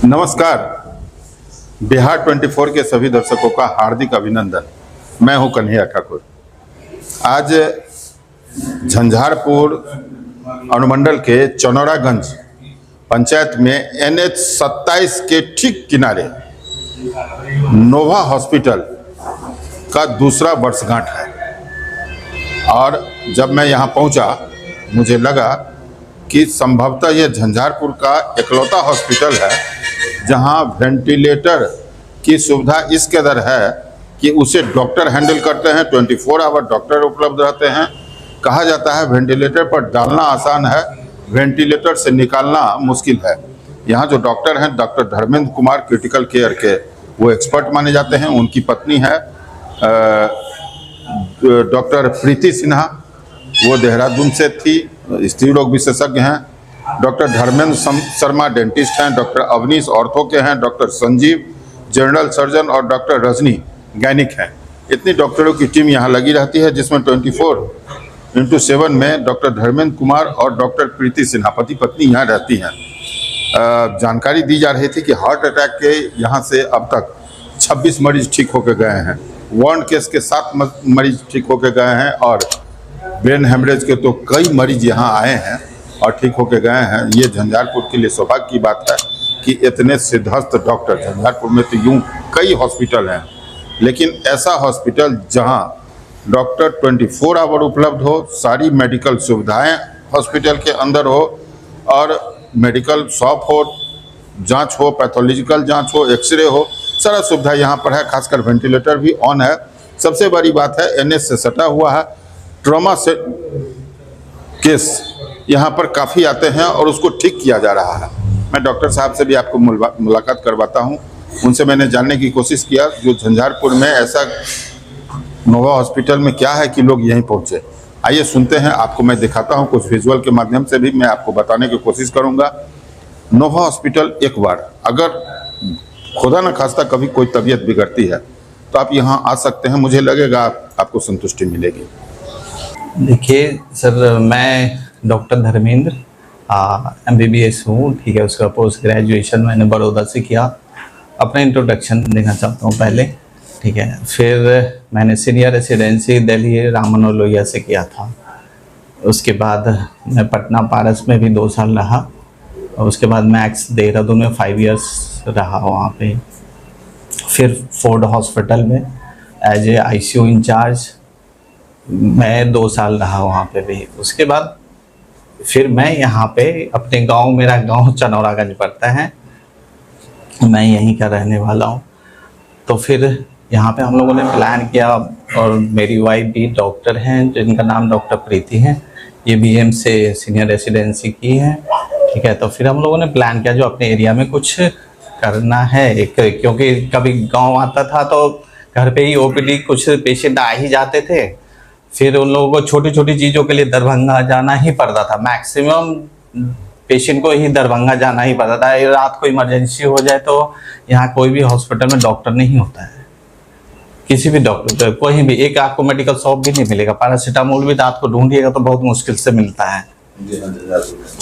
नमस्कार। बिहार 24 के सभी दर्शकों का हार्दिक अभिनंदन। मैं हूं कन्हैया ठाकुर। आज झंझारपुर अनुमंडल के चनौरागंज पंचायत में NH 27 के ठीक किनारे नोवा हॉस्पिटल का दूसरा वर्षगांठ है। और जब मैं यहाँ पहुँचा मुझे लगा कि संभवतः यह झंझारपुर का इकलौता हॉस्पिटल है जहां वेंटिलेटर की सुविधा इस कदर है कि उसे डॉक्टर हैंडल करते हैं। 24 आवर डॉक्टर उपलब्ध रहते हैं। कहा जाता है वेंटिलेटर पर डालना आसान है, वेंटिलेटर से निकालना मुश्किल है। यहाँ जो डॉक्टर हैं doctor Dharmendra Kumar critical care के वो एक्सपर्ट माने जाते हैं। उनकी पत्नी है डॉक्टर प्रीति सिन्हा, वो देहरादून से थी, स्त्री रोग विशेषज्ञ हैं। डॉक्टर धर्मेंद्र शर्मा डेंटिस्ट हैं, डॉक्टर अवनीश ऑर्थो के हैं, डॉक्टर संजीव जनरल सर्जन और डॉक्टर रजनी गैनिक हैं। इतनी डॉक्टरों की टीम यहाँ लगी रहती है जिसमें 24x7 में डॉक्टर धर्मेंद्र कुमार और डॉक्टर प्रीति सिन्हा पति पत्नी यहाँ रहती हैं। जानकारी दी जा रही थी कि हार्ट अटैक के यहाँ से अब तक 26 मरीज ठीक होकर गए हैं। वार्न केस के 7 मरीज ठीक होकर गए हैं और ब्रेन हेमरेज के तो कई मरीज यहाँ आए हैं और ठीक होके गए हैं। ये झंझारपुर के लिए सौभाग्य की बात है कि इतने सिद्धहस्त डॉक्टर, झंझारपुर में तो यूं कई हॉस्पिटल हैं लेकिन ऐसा हॉस्पिटल जहां डॉक्टर 24 आवर उपलब्ध हो, सारी मेडिकल सुविधाएं हॉस्पिटल के अंदर हो और मेडिकल शॉप हो, जांच हो, पैथोलॉजिकल जांच हो, एक्सरे हो, सारा सुविधा यहाँ पर है। खासकर वेंटिलेटर भी ऑन है। सबसे बड़ी बात है NH से सटा हुआ है। ट्रॉमा से केस यहाँ पर काफ़ी आते हैं और उसको ठीक किया जा रहा है। मैं डॉक्टर साहब से भी आपको मुलाकात करवाता हूँ। उनसे मैंने जानने की कोशिश किया जो झंझारपुर में ऐसा नोवा हॉस्पिटल में क्या है कि लोग यहीं पहुँचे। आइए सुनते हैं, आपको मैं दिखाता हूँ कुछ विजुअल के माध्यम से भी मैं आपको बताने की कोशिश करूँगा। नोवा हॉस्पिटल एक बार अगर खुदा न खास्ता कभी कोई तबीयत बिगड़ती है तो आप यहाँ आ सकते हैं। मुझे लगेगा आपको संतुष्टि मिलेगी। देखिए सर, मैं डॉक्टर धर्मेंद्र MBBS हूँ, ठीक है। उसका पोस्ट ग्रेजुएशन मैंने बड़ौदा से किया। अपना इंट्रोडक्शन देना चाहता हूँ पहले, ठीक है। फिर मैंने सीनियर रेसिडेंसी दिल्ली राम मनोहर लोहिया से किया था। उसके बाद मैं पटना पारस में भी 2 साल रहा और उसके बाद मैक्स देहरादून में 5 इयर्स रहा वहाँ पे। फिर फोर्ड हॉस्पिटल में एज ए ICU इंचार्ज मैं 2 साल रहा वहाँ पे भी। उसके बाद फिर मैं यहाँ पे अपने गांव, मेरा गांव चनौरागंज पड़ता है, मैं यहीं का रहने वाला हूँ। तो फिर यहाँ पे हम लोगों ने प्लान किया और मेरी वाइफ भी डॉक्टर हैं जिनका नाम डॉक्टर प्रीति है। ये BM से सीनियर रेसिडेंसी की है, ठीक है। तो फिर हम लोगों ने प्लान किया जो अपने एरिया में कुछ करना है, क्योंकि कभी गाँव आता था तो घर पे ही OPD कुछ पेशेंट आ ही जाते थे। फिर उन लोगों को छोटी छोटी चीज़ों के लिए दरभंगा जाना ही पड़ता था। मैक्सिमम पेशेंट को ही दरभंगा जाना ही पड़ता था। रात को इमरजेंसी हो जाए तो यहाँ कोई भी हॉस्पिटल में डॉक्टर नहीं होता है। किसी भी डॉक्टर कोई भी, एक आपको मेडिकल शॉप भी नहीं मिलेगा। पैरासीटामोल भी रात को ढूंढिएगा तो बहुत मुश्किल से मिलता है।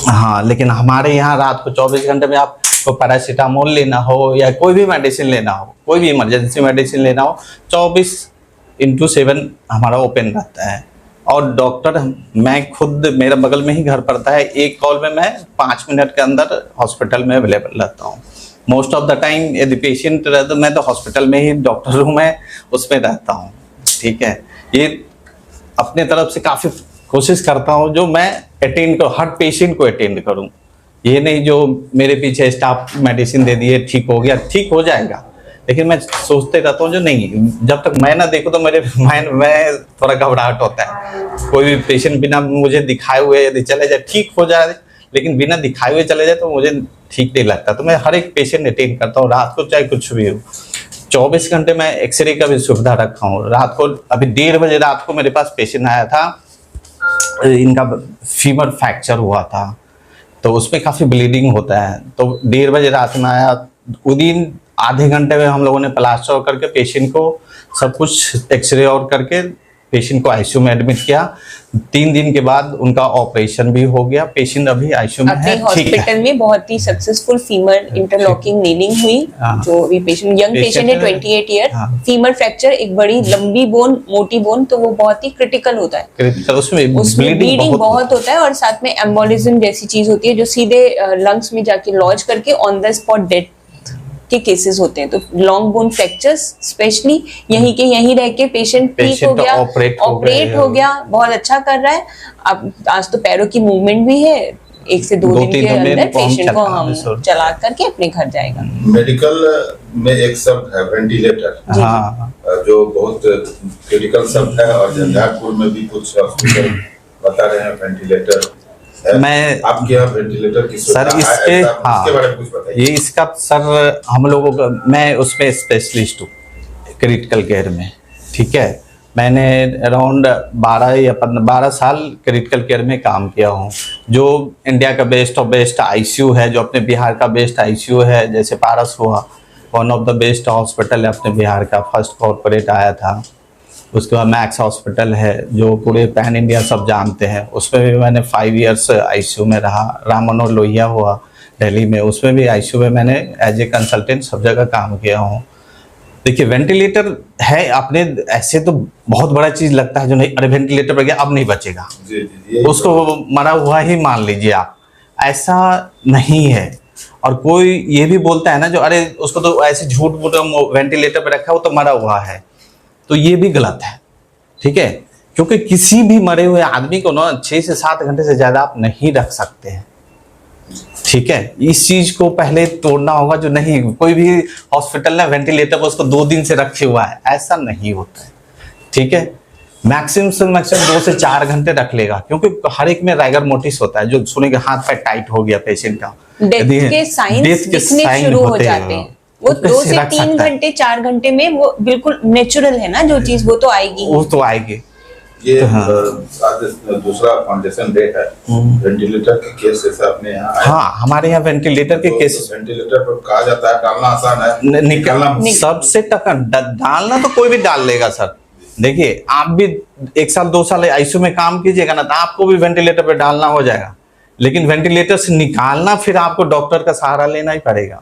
हाँ, लेकिन हमारे यहाँ रात को 24 घंटे में आपको पैरासीटामोल लेना हो या कोई भी मेडिसिन लेना हो, कोई भी इमरजेंसी मेडिसिन लेना हो, 24x7 हमारा ओपन रहता है। और डॉक्टर, मैं खुद, मेरा बगल में ही घर पड़ता है, एक कॉल में मैं 5 मिनट के अंदर हॉस्पिटल में अवेलेबल रहता हूँ। मोस्ट ऑफ द टाइम यदि पेशेंट रहता मैं तो हॉस्पिटल में ही, डॉक्टर रूम में उसमें रहता हूँ, ठीक है। ये अपने तरफ से काफ़ी कोशिश करता हूँ जो मैं अटेंड करूँ, हर पेशेंट को अटेंड करूँ। ये नहीं जो मेरे पीछे स्टाफ मेडिसिन दे दिए, ठीक हो गया, ठीक हो जाएगा, लेकिन मैं सोचते रहता हूँ जो नहीं, जब तक मैं ना देखूँ तो मेरे माइंड में थोड़ा घबराहट होता है। कोई भी पेशेंट बिना मुझे दिखाए हुए यदि चले जाए, ठीक हो जाए, लेकिन बिना दिखाए हुए चले जाए तो मुझे ठीक नहीं लगता। तो मैं हर एक पेशेंट अटेंड करता हूँ, रात को चाहे कुछ भी हो। 24 घंटे मैं एक्सरे का भी सुविधा रखा हूँ। रात को अभी 1:30 बजे रात को मेरे पास पेशेंट आया था, इनका फीमर फ्रैक्चर हुआ था तो उसमें काफ़ी ब्लीडिंग होता है। तो 1:30 बजे रात में आया। उस दिन आधे घंटे में हम लोगों ने प्लास्टर करके पेशेंट को सब कुछ एक्सरे और करके पेशेंट को आईसीयू में एडमिट किया, 3 दिन के बाद उनका ऑपरेशन भी हो गया। पेशेंट अभी आईसीयू में है, ठीक है। हॉस्पिटल में बहुत ही सक्सेसफुल फीमर इंटरलॉकिंग नीलिंग हुई। जो भी पेशेंट यंग पेशेंट है 28 ईयर, फीमर फ्रैक्चर, एक बड़ी लंबी बोन, मोटी बोन, तो वो बहुत ही क्रिटिकल होता है। क्रिटिकल, उसमें ब्लीडिंग बहुत होता है और साथ में एम्बोलिज्म जैसी चीज होती है जो सीधे लंग्स में जाके लॉज करके ऑन द स्पॉट डेथ के केसेस होते हैं। तो लॉन्ग बोन फ्रैक्चर्स स्पेशली यहीं के यहीं रह के पेशेंट ठीक हो गया, ऑपरेट हो गया, बहुत अच्छा कर रहा है। अब आज तो पैरों की मूवमेंट भी है, 1 से 2 दिन के अंदर पेशेंट को हम चला करके अपने घर जाएगा। मेडिकल में एक शब्द है वेंटिलेटर, हाँ, जो बहुत क्रिटिकल शब्द है, और झंझारपुर में भी कुछ हॉस्पिटल बता रहे हैं वेंटिलेटर। मैं आपके यहाँ वेंटिलेटर की सर सुविधा इसके, है, हाँ, इसके बारे में कुछ बताइए। ये इसका सर हम लोगों का, मैं उसमें स्पेशलिस्ट हूँ क्रिटिकल केयर में, ठीक है। मैंने अराउंड 12 साल क्रिटिकल केयर में काम किया हूँ। जो इंडिया का बेस्ट ऑफ बेस्ट आईसीयू है, जो अपने बिहार का बेस्ट आईसीयू है, जैसे पारस हुआ, one of the best hospital है अपने बिहार का, फर्स्ट कॉर्पोरेट आया था। उसके बाद मैक्स हॉस्पिटल है जो पूरे पैन इंडिया सब जानते हैं, उसमें भी मैंने 5 इयर्स आईसीयू में रहा। राम मनोहर लोहिया हुआ दिल्ली में, उसमें भी आईसीयू में मैंने एज ए कंसल्टेंट सब जगह काम किया हूँ। देखिए वेंटिलेटर है अपने, ऐसे तो बहुत बड़ा चीज़ लगता है जो नहीं, अरे वेंटिलेटर पर गया अब नहीं बचेगा, उसको मरा हुआ ही मान लीजिए आप, ऐसा नहीं है। और कोई ये भी बोलता है ना जो अरे उसको तो ऐसे झूठ मूठ वेंटिलेटर पर रखा है, वो तो मरा हुआ है, तो ये भी गलत है, ठीक है। क्योंकि किसी भी मरे हुए आदमी को ना 6 से 7 घंटे से ज़्यादा आप नहीं रख सकते हैं, ठीक है। इस चीज़ को पहले तोड़ना होगा, जो नहीं कोई भी हॉस्पिटल ने वेंटिलेटर पर उसको 2 दिन से रखे हुआ है, ऐसा नहीं होता है, ठीक है। मैक्सिमम से मैक्सिमम 2 से 4 घंटे रख लेगा, क्योंकि हर एक में राइगर मोटिस होता है, जो सुनेंगे हाथ पैर टाइट हो गया पेशेंट का, डेथ के साइंस दिखने शुरू हो जाते हैं। वो 2 से 3 घंटे 4 घंटे में वो बिल्कुल नेचुरल है ना, जो चीज वो तो आएगी, वो तो आएगी। ये आज दूसरा फाउंडेशन डे है वेंटिलेटर के केस से अपने यहाँ। हाँ, हमारे यहाँ वेंटिलेटर के केसेस, वेंटिलेटर पर कहा जाता है डालना आसान है, निकलना सबसे टकन, डालना तो कोई भी डाल लेगा सर। देखिए आप भी 1 साल 2 साल आईसीयू में काम कीजिएगा ना, तो आपको भी वेंटिलेटर पे डालना हो जाएगा, लेकिन वेंटिलेटर से निकालना फिर आपको डॉक्टर का सहारा लेना ही पड़ेगा।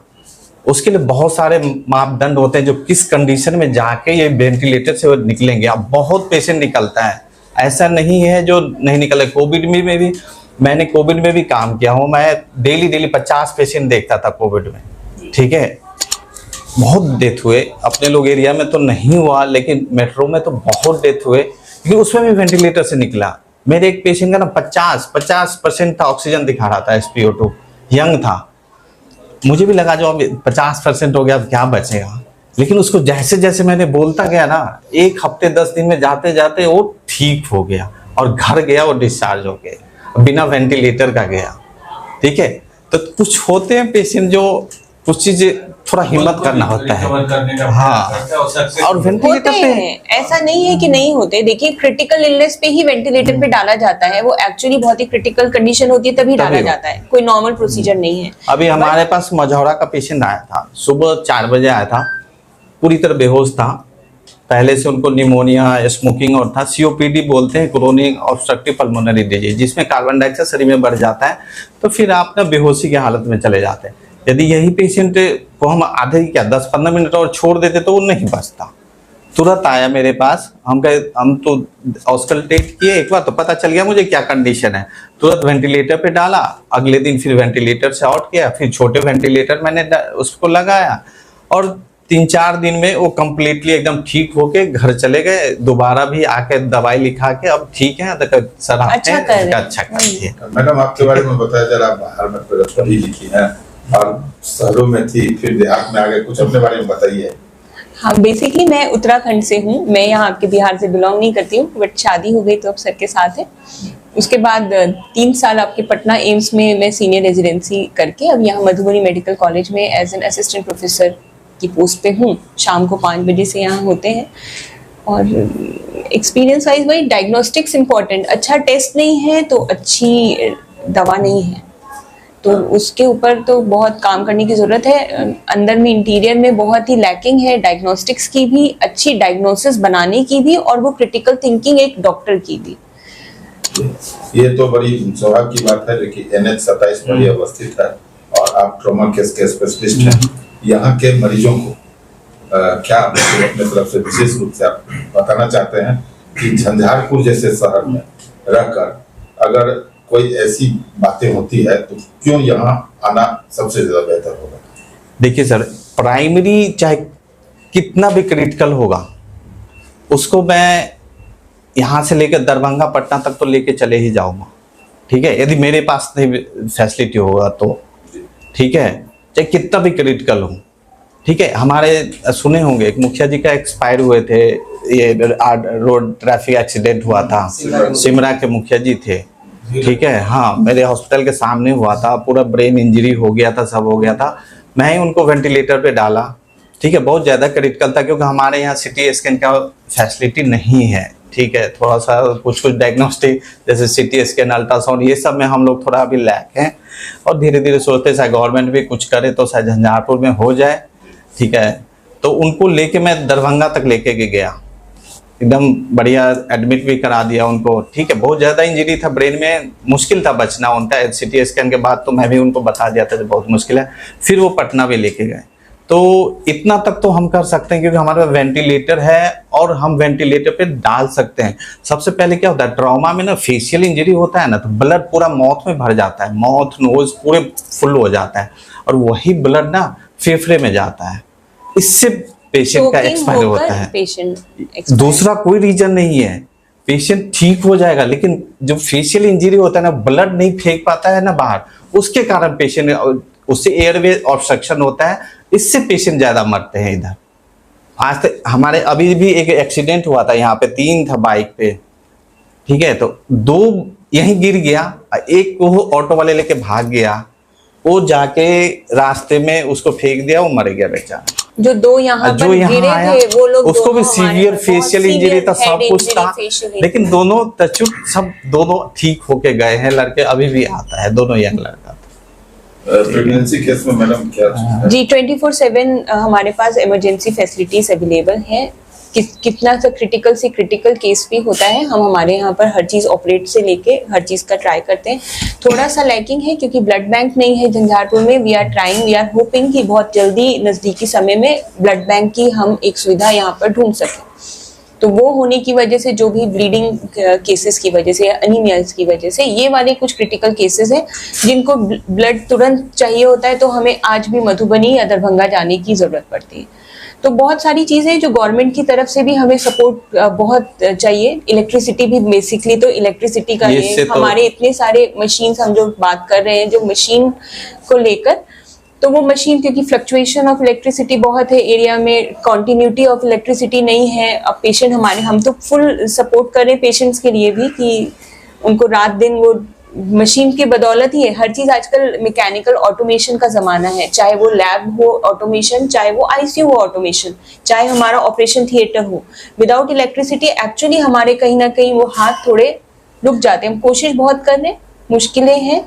उसके लिए बहुत सारे मापदंड होते हैं, जो किस कंडीशन में जाके ये वेंटिलेटर से निकलेंगे। अब बहुत पेशेंट निकलता है, ऐसा नहीं है जो नहीं निकले। कोविड में भी मैंने कोविड में भी काम किया हूँ, मैं डेली 50 पेशेंट देखता था कोविड में, ठीक है। बहुत डेथ हुए, अपने लोग एरिया में तो नहीं हुआ, लेकिन मेट्रो में तो बहुत डेथ हुए, क्योंकि उसमें भी वेंटिलेटर से निकला। मेरे एक पेशेंट का ना 50% था, ऑक्सीजन दिखा रहा था, SpO2, यंग था। मुझे भी लगा जो अब 50% हो गया, अब क्या बचेगा, लेकिन उसको जैसे जैसे मैंने बोलता गया ना, 1 हफ्ते 10 दिन में जाते जाते वो ठीक हो गया और घर गया, वो डिस्चार्ज हो गया, बिना वेंटिलेटर का गया, ठीक है। तो कुछ होते हैं पेशेंट जो कुछ चीजें थोड़ा हिम्मत करना होता है, हाँ, और वेंटिलेटर पे ऐसा नहीं है कि नहीं होते। देखिए क्रिटिकल इलनेस पे ही वेंटिलेटर पे डाला जाता है, वो एक्चुअली बहुत ही क्रिटिकल कंडीशन होती है तभी डाला जाता है, कोई नॉर्मल प्रोसीजर नहीं है। अभी हमारे पास मझौरा का पेशेंट आया था, सुबह 4 बजे आया था, पूरी तरह बेहोश था, पहले से उनको निमोनिया, स्मोकिंग और था। COPD बोलते हैं, क्रोनिक ऑब्स्ट्रक्टिव पल्मोनरी डिजीज, जिसमें कार्बन डाइऑक्साइड शरीर में बढ़ जाता है, तो फिर आप ना बेहोशी की हालत में चले जाते हैं। यदि यही पेशेंट को हम आधे क्या 10-15 मिनट और छोड़ देते तो वो नहीं बचता। तुरंत आया मेरे पास, हम तो ऑस्कल्टेट किए, एक बार तो पता चल गया मुझे क्या कंडीशन है, तुरंत वेंटिलेटर पे डाला। अगले दिन फिर वेंटिलेटर से आउट किया, फिर छोटे वेंटिलेटर मैंने उसको लगाया, और 3-4 दिन में वो कम्प्लीटली एकदम ठीक होके घर चले गए। दोबारा भी आके दवाई लिखा के अब ठीक है, सर अच्छा कर दिए। मैडम आपके बारे में बताया जरा, बाहर में पढ़ी लिखी है और शहरों में थी, फिर देहात में आ गए, कुछ अपने बारे में बताइए। हाँ, बेसिकली मैं उत्तराखंड से हूँ, मैं यहाँ आपके बिहार से बिलोंग नहीं करती हूँ, बट शादी हो गई तो अब सर के साथ है। उसके बाद 3 साल आपके पटना एम्स में मैं सीनियर रेजिडेंसी करके अब यहाँ मधुबनी मेडिकल कॉलेज में एज एन असिस्टेंट प्रोफेसर की पोस्ट पे हूँ। शाम को 5 बजे से यहाँ होते हैं। और एक्सपीरियंस वाइज भाई डायग्नोस्टिक्स इम्पॉर्टेंट, अच्छा टेस्ट नहीं है तो अच्छी दवा नहीं है। तो उसके ऊपर तो बहुत काम करने की जरूरत है। अंदर में इंटीरियर में बहुत ही लैकिंग है, डायग्नोस्टिक्स की भी, अच्छी डायग्नोसिस बनाने की भी, और वो क्रिटिकल थिंकिंग एक डॉक्टर की भी। ये तो बड़ी सौभाग्य की बात है कि NH-27 पर ये अवस्थित है और आप ट्रॉमा केस के स्पेशलिस्ट हैं। यहाँ के मरीजों को क्या अपने तरफ से विशेष रूप से आप बताना चाहते हैं कि झंझारपुर जैसे शहर में रहकर अगर कोई ऐसी बातें होती है तो क्यों यहाँ आना सबसे ज्यादा बेहतर होगा? देखिए सर, प्राइमरी चाहे कितना भी क्रिटिकल होगा, उसको मैं यहाँ से लेकर दरभंगा पटना तक तो लेके चले ही जाऊंगा, ठीक है, यदि मेरे पास नहीं फैसिलिटी होगा तो, ठीक है, चाहे कितना भी क्रिटिकल हो, ठीक है। हमारे सुने होंगे एक मुखिया जी का एक्सपायर हुए थे, ये रोड ट्रैफिक एक्सीडेंट हुआ था, सिमरा के मुखिया जी थे, ठीक है, हाँ, मेरे हॉस्पिटल के सामने हुआ था, पूरा ब्रेन इंजरी हो गया था, सब हो गया था, मैं ही उनको वेंटिलेटर पे डाला, ठीक है, बहुत ज़्यादा क्रिटिकल था क्योंकि हमारे यहाँ CT स्कैन का फैसिलिटी नहीं है, ठीक है, थोड़ा सा कुछ डायग्नोस्टिक जैसे CT स्कैन, अल्ट्रासाउंड, ये सब में हम लोग थोड़ा अभी लैक हैं, और धीरे धीरे सोचते शायद गवर्नमेंट भी कुछ करे तो शायद झंझारपुर में हो जाए, ठीक है। तो उनको लेके मैं दरभंगा तक लेके गया, एकदम बढ़िया एडमिट भी करा दिया उनको, ठीक है, बहुत ज़्यादा इंजरी था ब्रेन में, मुश्किल था बचना उनका, CT स्कैन के बाद तो मैं भी उनको बता दिया था कि बहुत मुश्किल है, फिर वो पटना भी लेके गए। तो इतना तक तो हम कर सकते हैं क्योंकि हमारे पास वेंटिलेटर है और हम वेंटिलेटर पे डाल सकते हैं। सबसे पहले क्या होता है, ट्रॉमा में ना फेशियल इंजरी होता है ना, तो ब्लड पूरा माउथ में भर जाता है, माउथ नोज पूरे फुल हो जाता है, और वही ब्लड ना फेफड़े में जाता है, इससे पेशेंट का एक्सपायर होता है। दूसरा कोई रीजन नहीं है, पेशेंट ठीक हो जाएगा, लेकिन जो फेशियल इंजरी होता है ना, ब्लड नहीं फेंक पाता है ना बाहर, उसके कारण पेशेंट, उससे एयरवे ऑब्स्ट्रक्शन होता है, इससे पेशेंट ज्यादा मरते हैं इधर। आज तक हमारे अभी भी एक एक्सीडेंट हुआ था, यहाँ पे 3 था बाइक पे, ठीक है, तो 2 यहीं गिर गया, एक को ऑटो वाले लेके भाग गया, वो जाके रास्ते में उसको फेंक दिया, वो मर गया बेचारा। जो 2 यहाँ पर गिरे थे वो लोग, उसको भी सीवियर फेशियल इंजरी था, सब कुछ था, लेकिन दोनों टचुट सब दोनों ठीक होके गए हैं, लड़के अभी भी आता है, दोनों यंग लड़का। प्रेगनेंसी केस में मैडम क्या जी 24/7 हमारे पास इमरजेंसी फैसिलिटीज अवेलेबल हैं। कितना सा क्रिटिकल से क्रिटिकल केस भी होता है, हम हमारे यहाँ पर हर चीज़ ऑपरेट से लेके हर चीज़ का ट्राई करते हैं। थोड़ा सा लैकिंग है क्योंकि ब्लड बैंक नहीं है झंझारपुर में। We are trying, we are hoping कि बहुत जल्दी नज़दीकी समय में ब्लड बैंक की हम एक सुविधा यहाँ पर ढूंढ सकें। तो वो होने की वजह से, जो भी ब्लीडिंग केसेस की वजह से या एनीमियाज की वजह से, ये वाले कुछ क्रिटिकल केसेस हैं जिनको ब्लड तुरंत चाहिए होता है, तो हमें आज भी मधुबनी या दरभंगा जाने की ज़रूरत पड़ती है। तो बहुत सारी चीज़ें जो गवर्नमेंट की तरफ से भी हमें सपोर्ट बहुत चाहिए। इलेक्ट्रिसिटी भी, बेसिकली तो इलेक्ट्रिसिटी का ये तो हमारे इतने सारे मशीन्स, हम जो बात कर रहे हैं जो मशीन को लेकर, तो वो मशीन, क्योंकि फ्लक्चुएशन ऑफ इलेक्ट्रिसिटी बहुत है एरिया में, कॉन्टिन्यूटी ऑफ इलेक्ट्रिसिटी नहीं है। अब पेशेंट हमारे, हम तो फुल सपोर्ट कर रहे हैं पेशेंट्स के लिए भी कि उनको रात दिन वो मशीन की बदौलत ही है। हर चीज़ आजकल मैकेनिकल ऑटोमेशन का ज़माना है, चाहे वो लैब हो ऑटोमेशन, चाहे वो ICU हो ऑटोमेशन, चाहे हमारा ऑपरेशन थिएटर हो। विदाउट इलेक्ट्रिसिटी एक्चुअली हमारे कहीं ना कहीं वो हाथ थोड़े रुक जाते हैं। हम कोशिश बहुत कर रहे हैं, मुश्किलें हैं,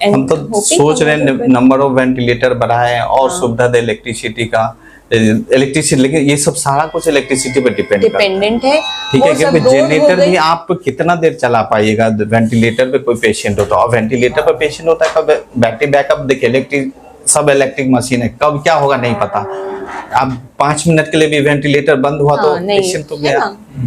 हम तो सोच रहे हैं नंबर ऑफ वेंटिलेटर बढ़ाएं और सुविधा दे इलेक्ट्रिसिटी का, इलेक्ट्रिसिटी, लेकिन ये सब सारा कुछ इलेक्ट्रिसिटी पे डिपेंडेंट है, ठीक है, क्योंकि जनरेटर भी आप कितना देर चला पाइएगा। वेंटिलेटर पे कोई पेशेंट होता है, और वेंटिलेटर पे पेशेंट होता है, कब बैटरी बैकअप देखिए, इलेक्ट्रिक सब इलेक्ट्रिक मशीन है, कब क्या होगा नहीं पता। अब 5 मिनट के लिए भी वेंटिलेटर बंद हुआ तो पेशेंट तो गया।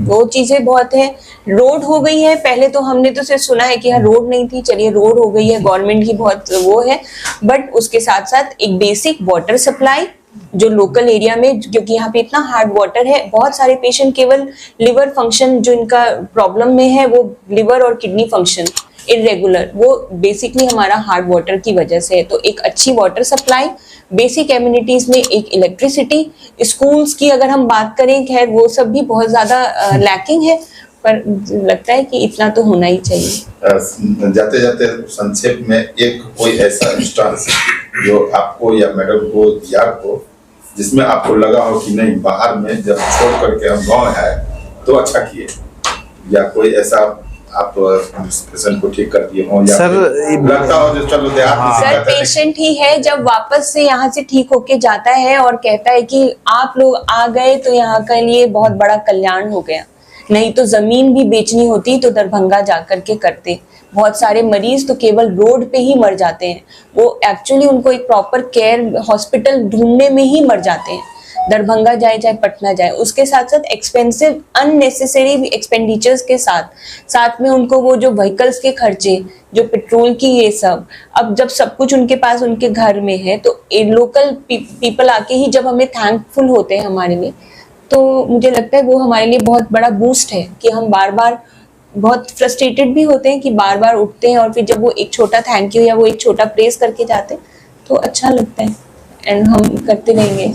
वो चीजें बहुत है। रोड हो गई है, पहले तो हमने तो सिर्फ सुना है कि यहाँ रोड नहीं थी, चलिए रोड हो गई है, गवर्नमेंट की बहुत वो है, बट उसके साथ साथ एक बेसिक वाटर सप्लाई जो लोकल एरिया में, क्योंकि यहाँ पे इतना हार्ड वाटर है, बहुत सारे पेशेंट केवल लिवर फंक्शन जो इनका प्रॉब्लम में है, वो लिवर और किडनी फंक्शन इरेगुलर, वो बेसिकली हमारा हार्ड वाटर की वजह से है। तो एक अच्छी वाटर सप्लाई, बेसिक एमिनिटीज में एक इलेक्ट्रिसिटी, स्कूल्स की अगर हम बात करें, खैर वो सब भी बहुत ज्यादा लैकिंग है, पर लगता है कि इतना तो होना ही चाहिए। जाते जाते संक्षेप में एक कोई ऐसा इंस्टेंस जो आपको या मैडम को याद हो, जिसमें आपको लगा हो कि नहीं, बाहर में जब छोड़ करके हम गाँव आए तो अच्छा किए, या कोई ऐसा आप पेशेंट को ठीक कर दिए हो या सर, फिर लगता हो जो चलो देहात में सर दिक्कत है, पेशेंट ही है जब वापस से यहाँ से ठीक होके जाता है और कहता है कि आप लोग आ गए तो यहाँ के लिए बहुत बड़ा कल्याण हो गया, नहीं तो जमीन भी बेचनी होती तो दरभंगा जाकर के करते। बहुत सारे मरीज तो केवल रोड पे ही मर जाते हैं, वो एक्चुअली उनको एक प्रॉपर केयर हॉस्पिटल ढूंढने में ही मर जाते हैं। दरभंगा जाए चाहे पटना जाए, उसके साथ साथ एक्सपेंसिव अननेसेसरी एक्सपेंडिचर्स के साथ में उनको वो जो व्हीकल्स के खर्चे, जो पेट्रोल की, ये सब अब जब सब कुछ उनके पास उनके घर में है तो लोकल पीपल आके ही जब हमें थैंकफुल होते हैं हमारे लिए, तो मुझे लगता है वो हमारे लिए बहुत बड़ा बूस्ट है कि हम बार बार बहुत फ्रस्ट्रेटेड भी होते हैं कि बार बार उठते हैं और फिर जब वो एक छोटा थैंक यू या वो एक छोटा प्रेस करके जाते हैं तो अच्छा लगता है एंड हम करते रहेंगे।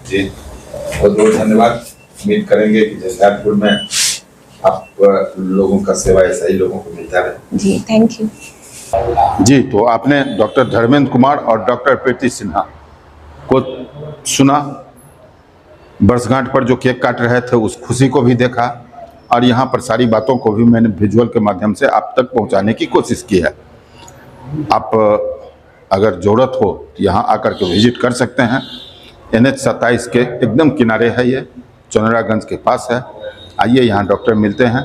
जी बहुत बहुत धन्यवाद। उम्मीद करेंगे कि झंझारपुर में आप लोगों का सेवा ऐसा ही लोगों को मिलता रहे। जी थैंक यू। जी, तो आपने डॉक्टर धर्मेंद्र कुमार और डॉक्टर प्रीति सिन्हा को सुना, वर्षगांठ पर जो केक काट रहे थे उस खुशी को भी देखा और यहाँ पर सारी बातों को भी मैंने विजुअल के माध्यम से आप तक पहुँचाने की कोशिश की है। आप अगर ज़रूरत हो तो यहाँ आकर के विजिट कर सकते हैं। NH 27 के एकदम किनारे है, ये चौनरागंज के पास है। आइए यहाँ डॉक्टर मिलते हैं।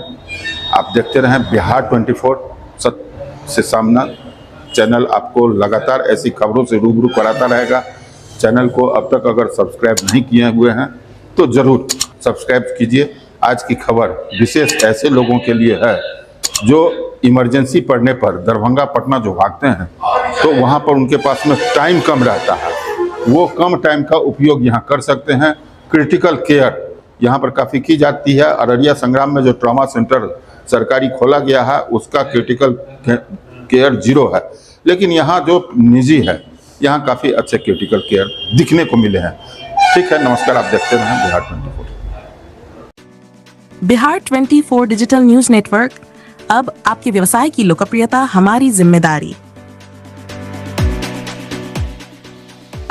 आप देखते रहें बिहार 24 से सामना चैनल, आपको लगातार ऐसी खबरों से रूबरू कराता रहेगा। चैनल को अब तक अगर सब्सक्राइब नहीं किए हुए हैं तो ज़रूर सब्सक्राइब कीजिए। आज की खबर विशेष ऐसे लोगों के लिए है जो इमरजेंसी पड़ने पर दरभंगा पटना जो भागते हैं तो वहाँ पर उनके पास में टाइम कम रहता है, वो कम टाइम का उपयोग यहाँ कर सकते हैं। क्रिटिकल केयर यहाँ पर काफ़ी की जाती है। अररिया संग्राम में जो ट्रॉमा सेंटर सरकारी खोला गया है उसका क्रिटिकल केयर 0 है, लेकिन यहाँ जो निजी है यहाँ काफ़ी अच्छे क्रिटिकल केयर दिखने को मिले हैं। ठीक है, नमस्कार। आप देखते रहें Bihar 24। Bihar 24 digital news network, अब आपके व्यवसाय की लोकप्रियता हमारी जिम्मेदारी।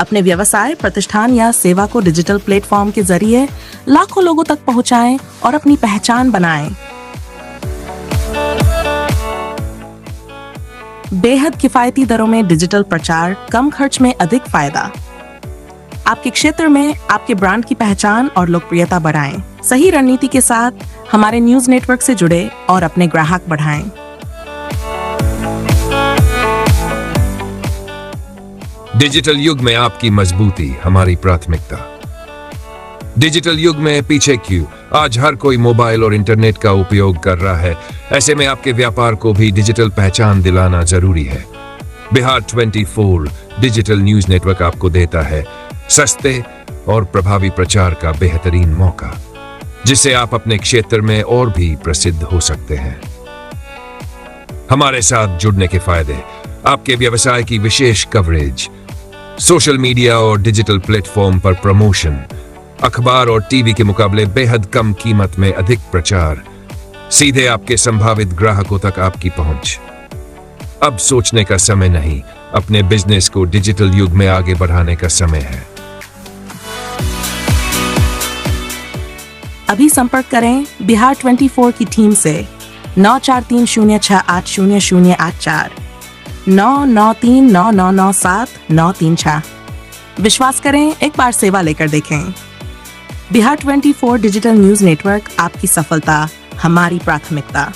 अपने व्यवसाय, प्रतिष्ठान या सेवा को डिजिटल प्लेटफॉर्म के जरिए लाखों लोगों तक पहुंचाएं और अपनी पहचान बनाएं। बेहद किफायती दरों में डिजिटल प्रचार, कम खर्च में अधिक फायदा। आपके क्षेत्र में आपके ब्रांड की पहचान और लोकप्रियता बढ़ाएं। सही रणनीति के साथ हमारे न्यूज नेटवर्क से जुड़े और अपने ग्राहक बढ़ाएं। डिजिटल युग में आपकी मजबूती हमारी प्राथमिकता। डिजिटल युग में पीछे क्यों? आज हर कोई मोबाइल और इंटरनेट का उपयोग कर रहा है। ऐसे में आपके व्यापार को भी डिजिटल पहचान दिलाना जरूरी है। बिहार 24 डिजिटल न्यूज नेटवर्क आपको देता है सस्ते और प्रभावी प्रचार का बेहतरीन मौका, जिससे आप अपने क्षेत्र में और भी प्रसिद्ध हो सकते हैं। हमारे साथ जुड़ने के फायदे: आपके व्यवसाय की विशेष कवरेज, सोशल मीडिया और डिजिटल प्लेटफॉर्म पर प्रमोशन, अखबार और टीवी के मुकाबले बेहद कम कीमत में अधिक प्रचार, सीधे आपके संभावित ग्राहकों तक आपकी पहुंच। अब सोचने का समय नहीं, अपने बिजनेस को डिजिटल युग में आगे बढ़ाने का समय है। अभी संपर्क करें बिहार 24 की टीम से 9430680084, 9939997936। विश्वास करें, एक बार सेवा लेकर देखें। बिहार 24 डिजिटल न्यूज नेटवर्क, आपकी सफलता हमारी प्राथमिकता।